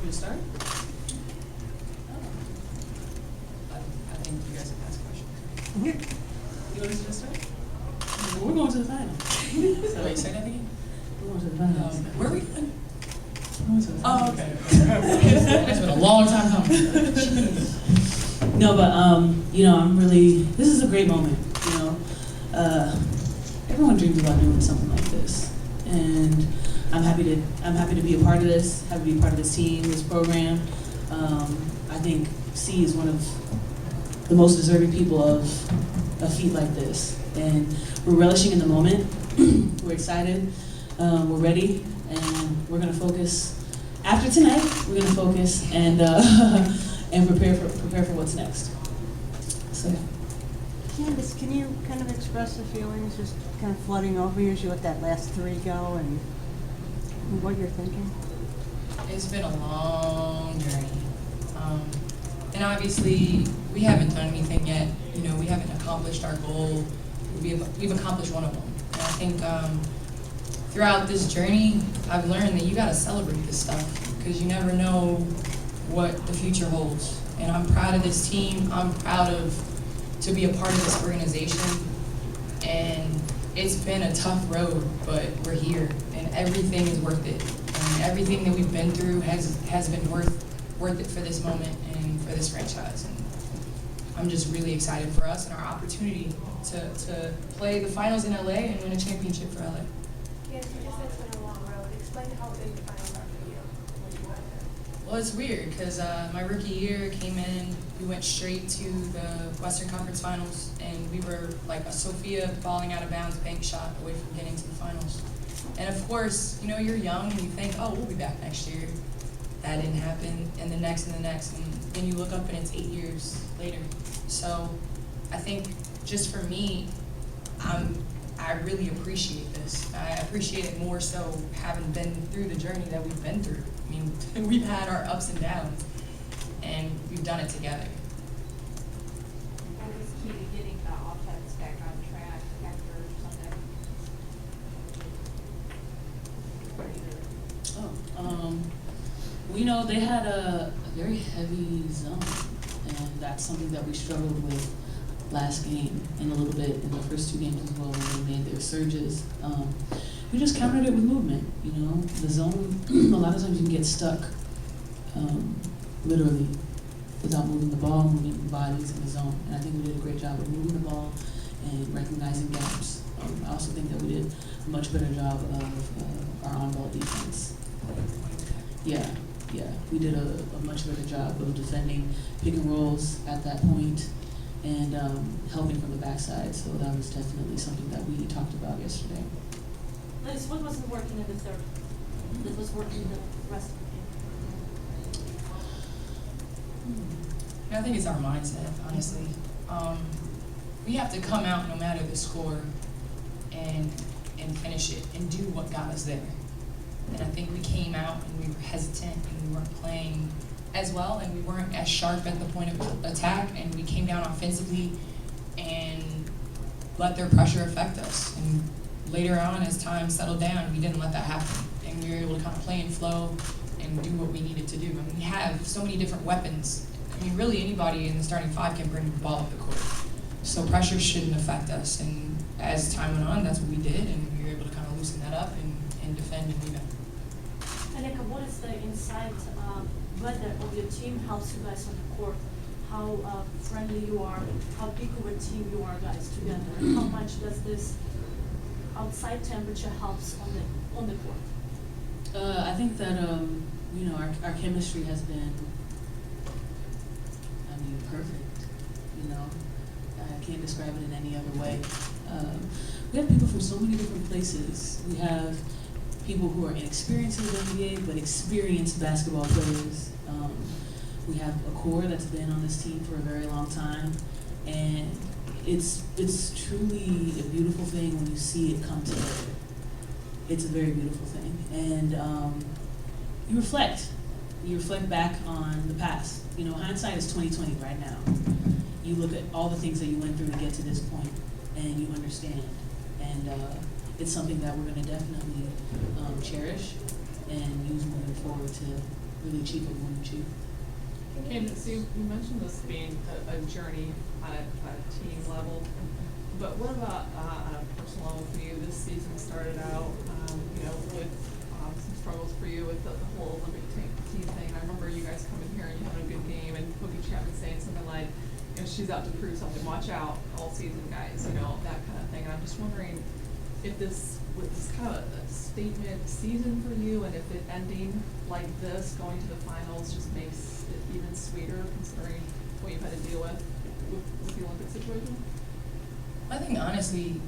You start? I think you guys have asked questions. You want us to start? We're going to the finals. So wait, say that again? We're going to the finals. Where are we going? Oh, okay. It's been a long time coming. No, but you know, this is a great moment, you know. Everyone dreams about doing something like this. And I'm happy to be a part of this, happy to be a part of this team, this program. I think C is one of the most deserving people of a feat like this. And we're relishing in the moment. We're excited, we're ready, and we're gonna focus. After tonight, we're gonna focus and and prepare for what's next. So. Candace, can you kind of express the feelings just kind of flooding over you as you let that last three go and what you're thinking? It's been a long journey. And obviously, we haven't done anything yet. You know, we haven't accomplished our goal. We've accomplished one of them. And I think throughout this journey, I've learned that you gotta celebrate this stuff because you never know what the future holds. And I'm proud of this team. I'm proud to be a part of this organization. And it's been a tough road, but we're here, and everything is worth it. And everything that we've been through has been worth it for this moment and for this franchise. And I'm just really excited for us and our opportunity to play the finals in LA and win a championship for LA. Yes, you just said it's been a long road. Explain how big the finals are for you when you got there. Well, it's weird because my rookie year came in, we went straight to the Western Conference Finals, and we were like a Sophia falling out of bounds bank shot away from getting to the finals. And of course, you know, you're young and you think, oh, we'll be back next year. That didn't happen, and the next, and then you look up and it's 8 years later. So I think just for me, I really appreciate this. I appreciate it more so having been through the journey that we've been through. I mean, we've had our ups and downs, and we've done it together. What was key to getting the offense back on track after Sunday? We know they had a very heavy zone, and that's something that we struggled with last game and a little bit in the first two games as well when they made their surges. We just countered it with movement, you know. The zone, a lot of times you can get stuck, literally, without moving the ball, moving bodies in the zone. And I think we did a great job of moving the ball and recognizing gaps. I also think that we did a much better job of our on-ball defense. Yeah, we did a much better job of defending pick and rolls at that point and helping from the backside. So that was definitely something that we talked about yesterday. Liz, what wasn't working in the third that was working in the rest of the game? I think it's our mindset, honestly. We have to come out no matter the score and finish it and do what got us there. And I think we came out and we were hesitant and we weren't playing as well and we weren't as sharp at the point of attack, and we came down offensively and let their pressure affect us. And later on, as time settled down, we didn't let that happen. And we were able to kind of play and flow and do what we needed to do. I mean, we have so many different weapons. I mean, really anybody in the starting five can bring the ball up the court. So pressure shouldn't affect us. And as time went on, that's what we did, and we were able to kind of loosen that up and defend and rebound. Nneka, what is the inside weather of your team helps you guys on the court? How friendly you are, how big of a team you are guys together? How much does this outside temperature helps on the court? I think that you know, our chemistry has been, I mean, perfect. You know, I can't describe it in any other way. We have people from so many different places. We have people who are inexperienced in the NBA but experienced basketball players. We have a core that's been on this team for a very long time, and it's truly a beautiful thing when you see it come together. It's a very beautiful thing, and you reflect. you reflect back on the past. You know, hindsight is 20/20 right now. You look at all the things that you went through to get to this point, and you understand. And it's something that we're going to definitely cherish and use moving forward to really achieve what we want to achieve. Candace, you mentioned this being a journey on a team level, but what about on a personal level for you? This season started out, with some struggles for you with the whole Olympic team thing. I remember you guys coming here and you having a good game, and Cookie Chapman saying something like, she's out to prove something. Watch out all season, guys. That kind of thing. And I'm just wondering if this was kind of a statement season for you, and if it ending like this, going to the finals, just makes it even sweeter, considering what you've had to deal with the Olympic situation. I think honestly,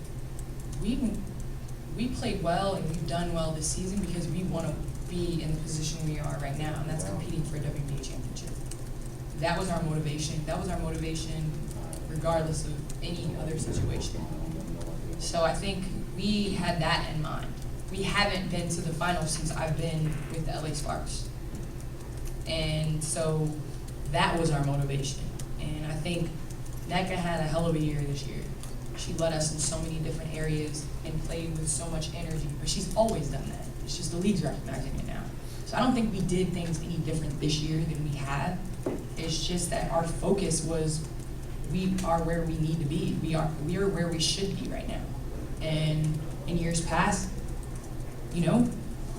we played well and we've done well this season because we want to be in the position we are right now, and that's competing for a WNBA championship. That was our motivation. That was our motivation regardless of any other situation. So I think we had that in mind. We haven't been to the finals since I've been with the LA Sparks. And so that was our motivation. And I think Nneka had a hell of a year this year. She led us in so many different areas and played with so much energy, but she's always done that. It's just the league's recognizing it now. So I don't think we did things any different this year than we have. It's just that our focus was we are where we need to be. We are where we should be right now. And in years past,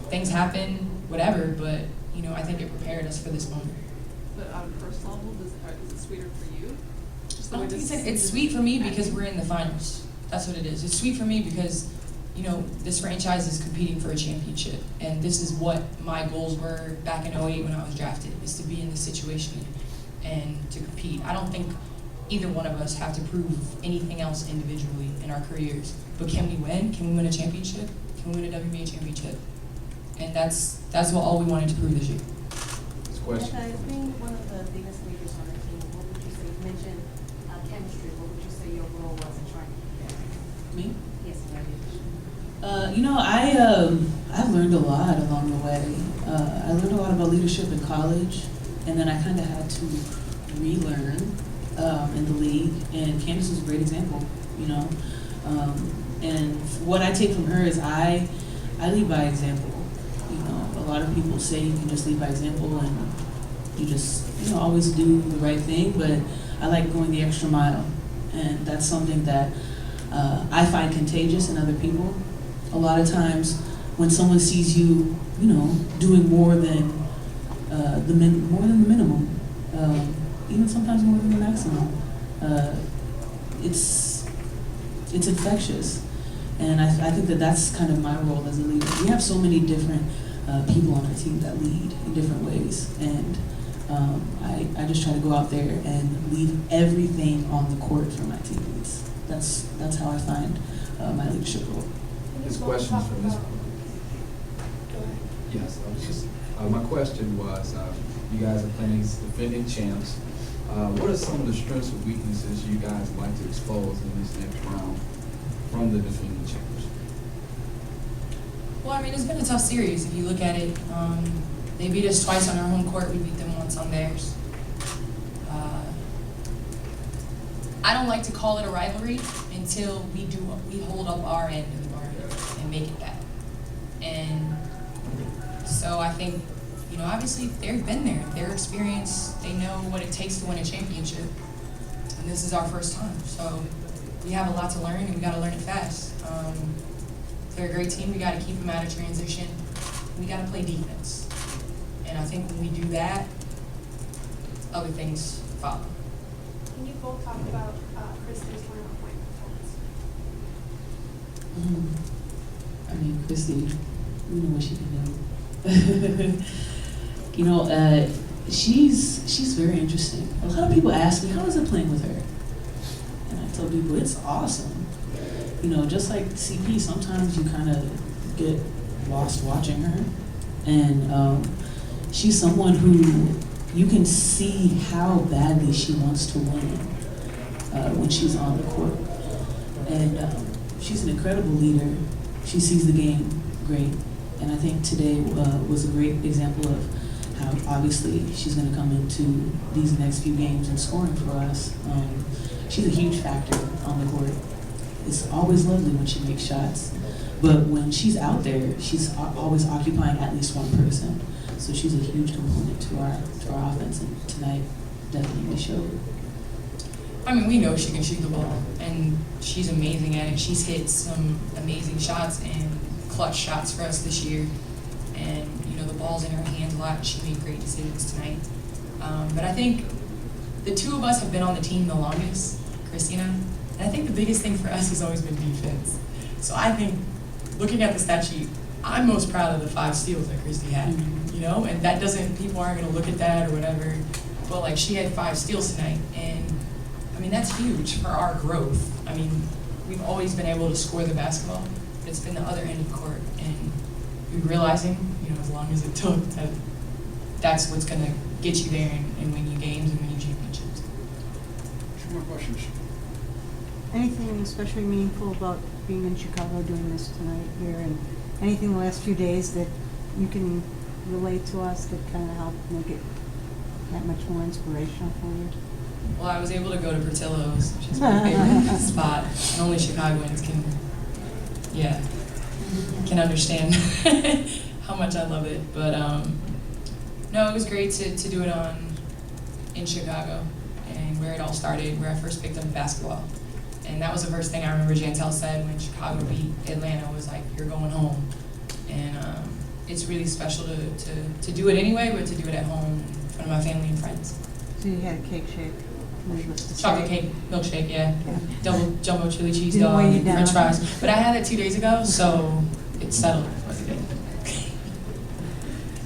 things happen, whatever, but I think it prepared us for this moment. But on a personal level, is it sweeter for you? Just the I way don't think this it's sweet for me because we're in the finals. That's what it is. It's sweet for me because, this franchise is competing for a championship. And this is what my goals were back in 2008 when I was drafted, is to be in this situation and to compete. I don't think either one of us have to prove anything else individually in our careers. But can we win? Can we win a championship? Can we win a WNBA championship? And that's what all we wanted to prove this year. This question. Nneka, as being one of the biggest leaders on the team, what would you say, you mentioned chemistry, what would you say your role was in trying to get that? Me? Yes, ma'am. I've learned a lot along the way. I learned a lot about leadership in college, and then I kind of had to relearn in the league. And Candace was a great example, And what I take from her is I lead by example. A lot of people say you can just lead by example and you just always do the right thing, but I like going the extra mile, and that's something that I find contagious in other people. A lot of times when someone sees you, doing more than the minimum, even sometimes more than the maximum, it's infectious. And I think that that's kind of my role as a leader. We have so many different people on our team that lead in different ways, and I just try to go out there and leave everything on the court for my teammates. That's how I find my leadership role. This question is from this. Go ahead. Yes, I was just, my question was, you guys are playing as defending champs. What are some of the strengths or weaknesses you guys like to expose in this next round from the defending champs? Well, it's been a tough series if you look at it. They beat us twice on our home court. We beat them once on theirs. I don't like to call it a rivalry until we hold up our end of the bargain and make it that. And so I think, obviously they've been there. They're experienced. They know what it takes to win a championship. And this is our first time. So we have a lot to learn, and we got to learn it fast. They're a great team. We got to keep them out of transition. We got to play defense. And I think when we do that, other things follow. Can you both talk about Kristen's tournament point performance? Christy, you know what she can do. She's very interesting. A lot of people ask me, how is it playing with her? And I tell people, it's awesome. Just like CP, sometimes you kind of get lost watching her. And she's someone who you can see how badly she wants to win when she's on the court. And she's an incredible leader. She sees the game great. And I think today was a great example of how obviously she's going to come into these next few games and scoring for us. She's a huge factor on the court. It's always lovely when she makes shots, but when she's out there, she's always occupying at least one person. So she's a huge component to our offense, and tonight definitely showed. I mean, we know she can shoot the ball, and she's amazing at it. She's hit some amazing shots and clutch shots for us this year. And, you know, the ball's in her hands a lot. She made great decisions tonight. But I think the two of us have been on the team the longest, Christina. And I think the biggest thing for us has always been defense. So I think, looking at the stat sheet, I'm most proud of the 5 steals that Christy had. Mhm. You know, and that doesn't, people aren't going to look at that or whatever. But, like, she had 5 steals tonight. And, I mean, that's huge for our growth. I mean, we've always been able to score the basketball. It's been the other end of the court. And we're realizing, you know, as long as it took, that that's what's going to get you there and win you games and win you championships. 2 more questions. Anything especially meaningful about being in Chicago doing this tonight here, and anything the last few days that you can relate to us that kind of helped make it that much more inspirational for you? Well, I was able to go to Portillo's, which is my favorite spot, and only Chicagoans can understand how much I love it. But no, it was great to do it in Chicago, and where it all started, where I first picked up basketball. And that was the first thing I remember Jantel said when Chicago beat Atlanta, was like, "You're going home." And it's really special to do it anyway, but to do it at home in front of my family and friends. So you had a cake shake. needless to say. Chocolate cake, milkshake, yeah. Double jumbo chili cheese Didn't dog, weigh you and down. French fries. But I had it 2 days ago, so it's settled for the day.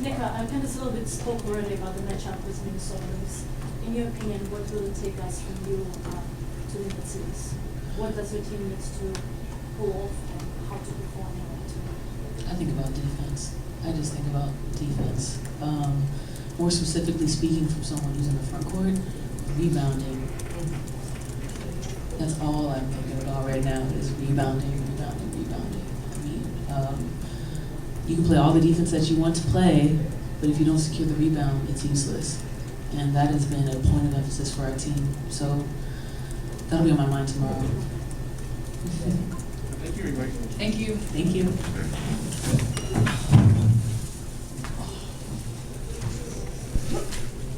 Nneka, Candace a little bit spoke already about the matchup with Minnesotans. In your opinion, what will it take us from you to win the series? What does your team need to pull off and how to perform in order to? I think about defense. I just think about defense. More specifically speaking, from someone who's in the front court, rebounding. That's all I'm thinking about right now is rebounding. I mean, you can play all the defense that you want to play, but if you don't secure the rebound, it's useless. And that has been a point of emphasis for our team. So that'll be on my mind tomorrow. Thank you, everybody. Thank you. Thank you.